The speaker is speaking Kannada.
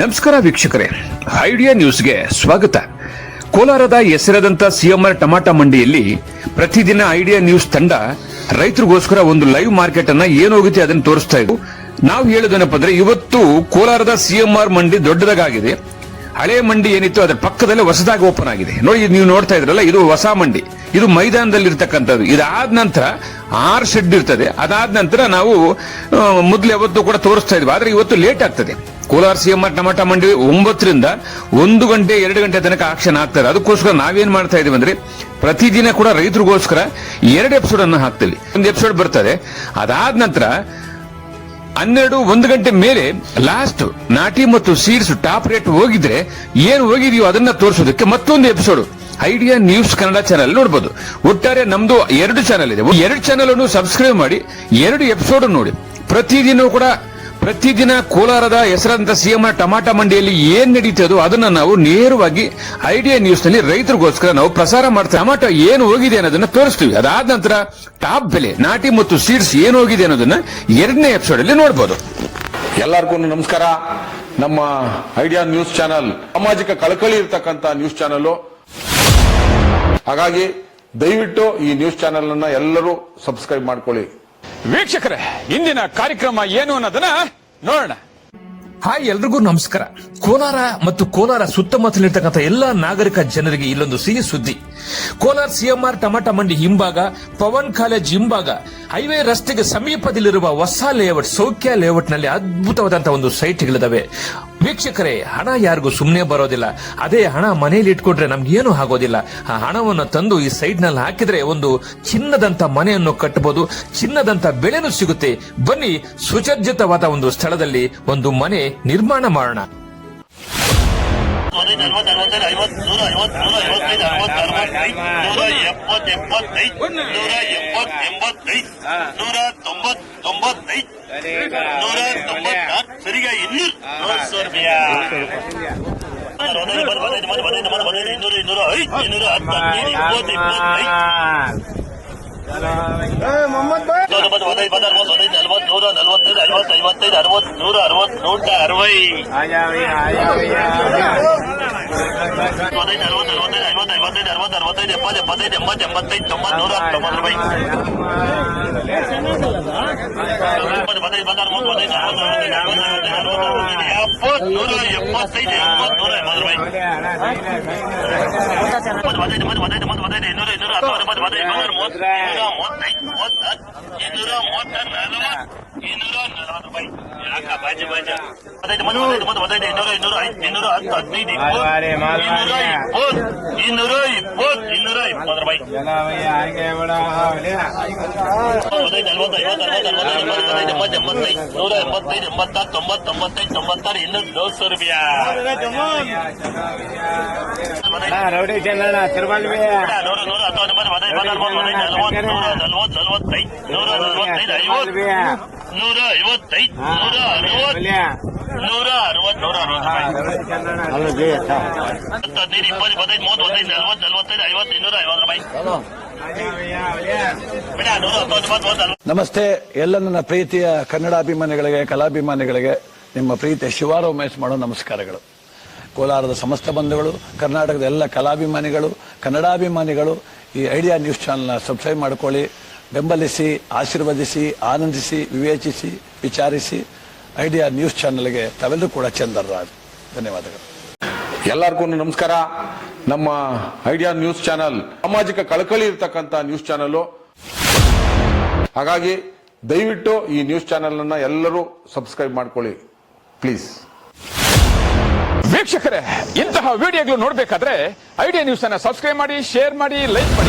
ನಮಸ್ಕಾರ ವೀಕ್ಷಕರೇ, ಐಡಿಯಾ ನ್ಯೂಸ್ಗೆ ಸ್ವಾಗತ. ಕೋಲಾರದ ಹೆಸರಾದಂತ ಸಿಎಂಆರ್ ಟಮಾಟಾ ಮಂಡಿಯಲ್ಲಿ ಪ್ರತಿದಿನ ಐಡಿಯಾ ನ್ಯೂಸ್ ತಂಡ ರೈತರಿಗೋಸ್ಕರ ಒಂದು ಲೈವ್ ಮಾರ್ಕೆಟ್ ಅನ್ನ ಏನಾಗುತ್ತೆ ಅದನ್ನು ತೋರಿಸ್ತಾ ಇದ್ವು. ನಾವು ಹೇಳೋದೇನಪ್ಪ ಅಂದ್ರೆ, ಇವತ್ತು ಕೋಲಾರದ ಸಿಎಂಆರ್ ಮಂಡಿ ದೊಡ್ಡದಾಗಿದೆ. ಹಳೆ ಮಂಡಿ ಏನಿತ್ತು ಅದರ ಪಕ್ಕದಲ್ಲೇ ಹೊಸದಾಗಿ ಓಪನ್ ಆಗಿದೆ. ನೋಡಿ, ನೀವು ನೋಡ್ತಾ ಇದ್ರಲ್ಲ, ಇದು ಹೊಸ ಮಂಡಿ. ಇದು ಮೈದಾನದಲ್ಲಿ ಇರ್ತಕ್ಕಂಥದ್ದು. ಇದಾದ ನಂತರ 6 ಶೆಡ್ ಇರ್ತದೆ. ಅದಾದ ನಂತರ ನಾವು ಮೊದಲು ಯಾವತ್ತೂ ಕೂಡ ತೋರಿಸ್ತಾ ಇದ್ವಿ, ಆದ್ರೆ ಇವತ್ತು ಲೇಟ್ ಆಗ್ತದೆ. ಕೋಲಾರ ಸಿಎಂಆರ್ ಟಮಾಟಾ ಮಂಡಿ 9 ರಿಂದ 1 ಗಂಟೆ 2 ಗಂಟೆ ತನಕ ಆಕ್ಷನ್ ಆಗ್ತದೆ. ಅದಕ್ಕೋಸ್ಕರ ನಾವೇನ್ ಮಾಡ್ತಾ ಇದೀವಿ ಅಂದ್ರೆ, ಪ್ರತಿದಿನ ಕೂಡ ರೈತರಿಗೋಸ್ಕರ 2 ಎಪಿಸೋಡ್ ಅನ್ನು ಹಾಕ್ತೀವಿ. ಒಂದು ಎಪಿಸೋಡ್ ಬರ್ತದೆ. ಅದಾದ ನಂತರ 12-1 ಗಂಟೆ ಮೇಲೆ ಲಾಸ್ಟ್ ನಾಟಿ ಮತ್ತು ಸೀಡ್ಸ್ ಟಾಪ್ ರೇಟ್ ಹೋಗಿದ್ರೆ ಏನು ಹೋಗಿದೆಯೋ ಅದನ್ನ ತೋರಿಸೋದಕ್ಕೆ ಮತ್ತೊಂದು episode idea news Kannada channel ನೋಡಬಹುದು. ಒಟ್ಟಾರೆ ನಮ್ದು 2 ಚಾನೆಲ್ ಇದೆ. 2 ಚಾನೆಲ್ ಅನ್ನು ಸಬ್ಸ್ಕ್ರೈಬ್ ಮಾಡಿ 2 ಎಪಿಸೋಡ್ ನೋಡಿ. ಪ್ರತಿದಿನ ಕೋಲಾರದ ಹೆಸರಾದಂತ ಸಿಎಂಆರ್ ಟಮಾಟಾ ಮಂಡಿಯಲ್ಲಿ ಏನ್ ನಡೀತದೋ ಅದನ್ನ ನಾವು ನೇರವಾಗಿ ಐಡಿಯಾ ನ್ಯೂಸ್ ನಲ್ಲಿ ರೈತರಿಗೋಸ್ಕರ ನಾವು ಪ್ರಸಾರ ಮಾಡ್ತೀವಿ. ಟಮಾಟೋ ಏನು ಹೋಗಿದೆ ಅನ್ನೋದನ್ನ ತೋರಿಸ್ತೀವಿ. ಅದಾದ ನಂತರ ಟಾಪ್ ಬೆಲೆ, ನಾಟಿ ಮತ್ತು ಸೀಡ್ಸ್ ಏನು ಹೋಗಿದೆ ಅನ್ನೋದನ್ನ 2ನೇ ಎಪಿಸೋಡ್ ಅಲ್ಲಿ ನೋಡಬಹುದು. ಎಲ್ಲರಿಗೂ ನಮಸ್ಕಾರ. ನಮ್ಮ ಐಡಿಯಾ ನ್ಯೂಸ್ ಚಾನಲ್ ಸಾಮಾಜಿಕ ಕಳಕಳಿ ಇರತಕ್ಕಂತ ನ್ಯೂಸ್ ಚಾನಲ್. ಹಾಗಾಗಿ ದಯವಿಟ್ಟು ಈ ನ್ಯೂಸ್ ಚಾನೆಲ್ ಅನ್ನ ಎಲ್ಲರೂ ಸಬ್ಸ್ಕ್ರೈಬ್ ಮಾಡ್ಕೊಳ್ಳಿ. ವೀಕ್ಷಕರೇ, ಇಂದಿನ ಕಾರ್ಯಕ್ರಮ ಏನು ಅನ್ನೋದನ್ನ ನೋಡೋಣ. ಹಾಯ್, ಎಲ್ರಿಗೂ ನಮಸ್ಕಾರ. ಕೋಲಾರ ಮತ್ತು ಕೋಲಾರ ಸುತ್ತಮುತ್ತಲಿರ್ತಕ್ಕಂಥ ಎಲ್ಲಾ ನಾಗರಿಕ ಜನರಿಗೆ ಇಲ್ಲೊಂದು ಸಿಹಿ ಸುದ್ದಿ. ಕೋಲಾರ ಸಿಎಂಆರ್ ಟಮಾಟಾ ಮಂಡಿ ಹಿಂಭಾಗ, ಪವನ್ ಕಾಲೇಜ್ ಹಿಂಭಾಗ, ಹೈವೇ ರಸ್ತೆಗೆ ಸಮೀಪದಲ್ಲಿರುವ ಹೊಸ ಲೇಔಟ್ ಸೌಖ್ಯ ಲೇಔಟ್ ನಲ್ಲಿ ಅದ್ಭುತವಾದಂತಹ ಒಂದು ಸೈಟ್ಗಳಿದಾವೆ. ವೀಕ್ಷಕರೇ, ಹಣ ಯಾರಿಗೂ ಸುಮ್ಮನೆ ಬರೋದಿಲ್ಲ. ಅದೇ ಹಣ ಮನೆಯಲ್ಲಿ ಇಟ್ಕೊಂಡ್ರೆ ನಮ್ಗೇನು ಆಗೋದಿಲ್ಲ. ಆ ಹಣವನ್ನು ತಂದು ಈ ಸೈಟ್ ನಲ್ಲಿ ಹಾಕಿದ್ರೆ ಒಂದು ಚಿನ್ನದಂತ ಮನೆಯನ್ನು ಕಟ್ಟಬಹುದು, ಚಿನ್ನದಂತ ಬೆಳೆನೂ ಸಿಗುತ್ತೆ. ಬನ್ನಿ, ಸುಸಜ್ಜಿತವಾದ ಒಂದು ಸ್ಥಳದಲ್ಲಿ ಒಂದು ಮನೆ ನಿರ್ಮಾಣ ಮಾಡೋಣ. ಸರಿಗ 150. ನಮಸ್ತೆ ಎಲ್ಲ ನನ್ನ ಪ್ರೀತಿಯ ಕನ್ನಡಾಭಿಮಾನಿಗಳಿಗೆ, ಕಲಾಭಿಮಾನಿಗಳಿಗೆ ನಿಮ್ಮ ಪ್ರೀತಿಯ ಶಿವಾರ ಉಮೇಶ್ ಮಾಡೋ ನಮಸ್ಕಾರಗಳು. ಕೋಲಾರದ ಸಮಸ್ತ ಬಂಧುಗಳು, ಕರ್ನಾಟಕದ ಎಲ್ಲ ಕಲಾಭಿಮಾನಿಗಳು, ಕನ್ನಡಾಭಿಮಾನಿಗಳು ಈ ಐಡಿಯಾ ನ್ಯೂಸ್ ಚಾನೆಲ್ನ ಸಬ್ಸ್ಕ್ರೈಬ್ ಮಾಡ್ಕೊಳ್ಳಿ, ಬೆಂಬಲಿಸಿ, ಆಶೀರ್ವದಿಸಿ, ಆನಂದಿಸಿ, ವಿವೇಚಿಸಿ, ವಿಚಾರಿಸಿ. ಐಡಿಯಾ ನ್ಯೂಸ್ ಚಾನೆಲ್ಗೆ ತಾವೆಲ್ಲರೂ ಕೂಡ ಚಂದರ್ರಾಜ್. ಧನ್ಯವಾದಗಳು. ಎಲ್ಲರಿಗೂ ನಮಸ್ಕಾರ. ನಮ್ಮ ಐಡಿಯಾ ನ್ಯೂಸ್ ಚಾನಲ್ ಸಾಮಾಜಿಕ ಕಳಕಳಿ ಇರತಕ್ಕಂತ ನ್ಯೂಸ್ ಚಾನಲ್. ಹಾಗಾಗಿ ದಯವಿಟ್ಟು ಈ ನ್ಯೂಸ್ ಚಾನೆಲ್ ಅನ್ನ ಎಲ್ಲರೂ ಸಬ್ಸ್ಕ್ರೈಬ್ ಮಾಡ್ಕೊಳ್ಳಿ ಪ್ಲೀಸ್. ವೀಕ್ಷಕರೇ, ಇಂತಹ ವಿಡಿಯೋಗಳು ನೋಡಬೇಕಾದ್ರೆ ಐಡಿಯಾ ನ್ಯೂಸ್ ಅನ್ನ ಸಬ್ಸ್ಕ್ರೈಬ್ ಮಾಡಿ, ಶೇರ್ ಮಾಡಿ, ಲೈಕ್ ಮಾಡಿ.